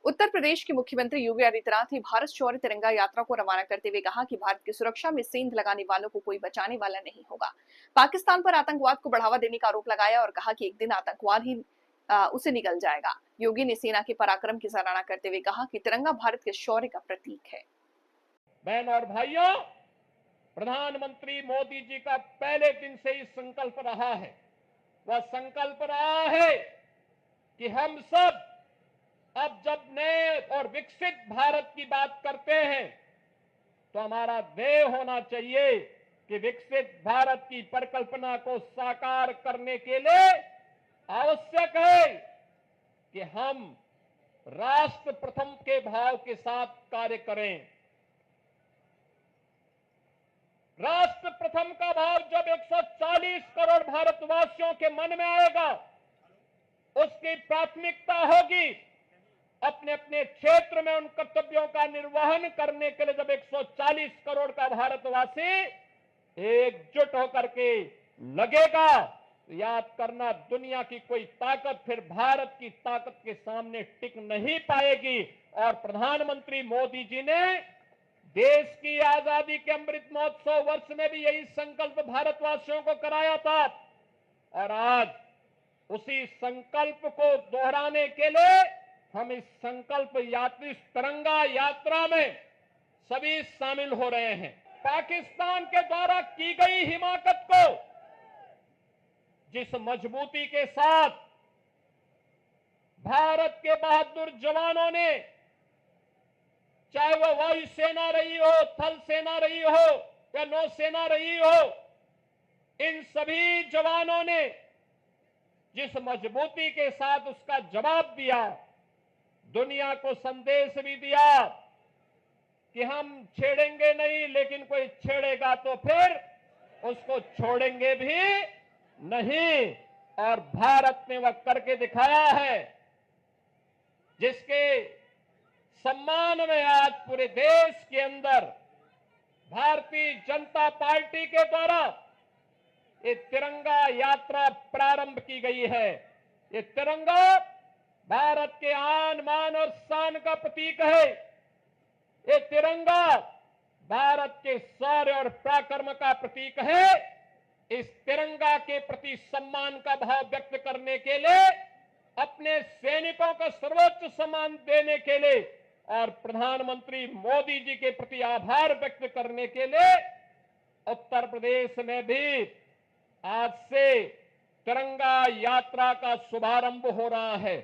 उत्तर प्रदेश के मुख्यमंत्री योगी आदित्यनाथ ने भारत शौर्य तिरंगा यात्रा को रवाना करते हुए कहा कि भारत की सुरक्षा में सेंध लगाने वालों को कोई बचाने वाला नहीं होगा। पाकिस्तान पर आतंकवाद को बढ़ावा देने का आरोप लगाया और कहा कि एक दिन आतंकवाद ही उसे निगल जाएगा। योगी ने सेना के पराक्रम की सराहना करते हुए कहा कि तिरंगा भारत के शौर्य का प्रतीक है। बहन और भाइयों, प्रधानमंत्री मोदी जी का पहले दिन से ही संकल्प रहा है। वह संकल्प रहा है कि हम सब अब जब नए और विकसित भारत की बात करते हैं तो हमारा ध्येय होना चाहिए कि विकसित भारत की परिकल्पना को साकार करने के लिए आवश्यक है कि हम राष्ट्र प्रथम के भाव के साथ कार्य करें। राष्ट्र प्रथम का भाव जब 140 करोड़ भारतवासियों के मन में आएगा, उसकी प्राथमिकता होगी अपने अपने क्षेत्र में उन कर्तव्यों का निर्वहन करने के लिए। जब 140 करोड़ का भारतवासी एकजुट होकर के लगेगा, तो याद करना, दुनिया की कोई ताकत फिर भारत की ताकत के सामने टिक नहीं पाएगी। और प्रधानमंत्री मोदी जी ने देश की आजादी के अमृत महोत्सव वर्ष में भी यही संकल्प भारतवासियों को कराया था। और आज उसी संकल्प को दोहराने के लिए हम इस संकल्प यात्री तिरंगा यात्रा में सभी शामिल हो रहे हैं। पाकिस्तान के द्वारा की गई हिमाकत को जिस मजबूती के साथ भारत के बहादुर जवानों ने, चाहे वो वायुसेना रही हो, थल सेना रही हो या नौसेना रही हो, इन सभी जवानों ने जिस मजबूती के साथ उसका जवाब दिया, दुनिया को संदेश भी दिया कि हम छेड़ेंगे नहीं, लेकिन कोई छेड़ेगा तो फिर उसको छोड़ेंगे भी नहीं। और भारत ने वह करके दिखाया है, जिसके सम्मान में आज पूरे देश के अंदर भारतीय जनता पार्टी के द्वारा ये तिरंगा यात्रा प्रारंभ की गई है। ये तिरंगा भारत के आन मान और शान का प्रतीक है। ये तिरंगा भारत के शौर्य और पराक्रम का प्रतीक है। इस तिरंगा के प्रति सम्मान का भाव व्यक्त करने के लिए, अपने सैनिकों को सर्वोच्च सम्मान देने के लिए और प्रधानमंत्री मोदी जी के प्रति आभार व्यक्त करने के लिए उत्तर प्रदेश में भी आज से तिरंगा यात्रा का शुभारंभ हो रहा है।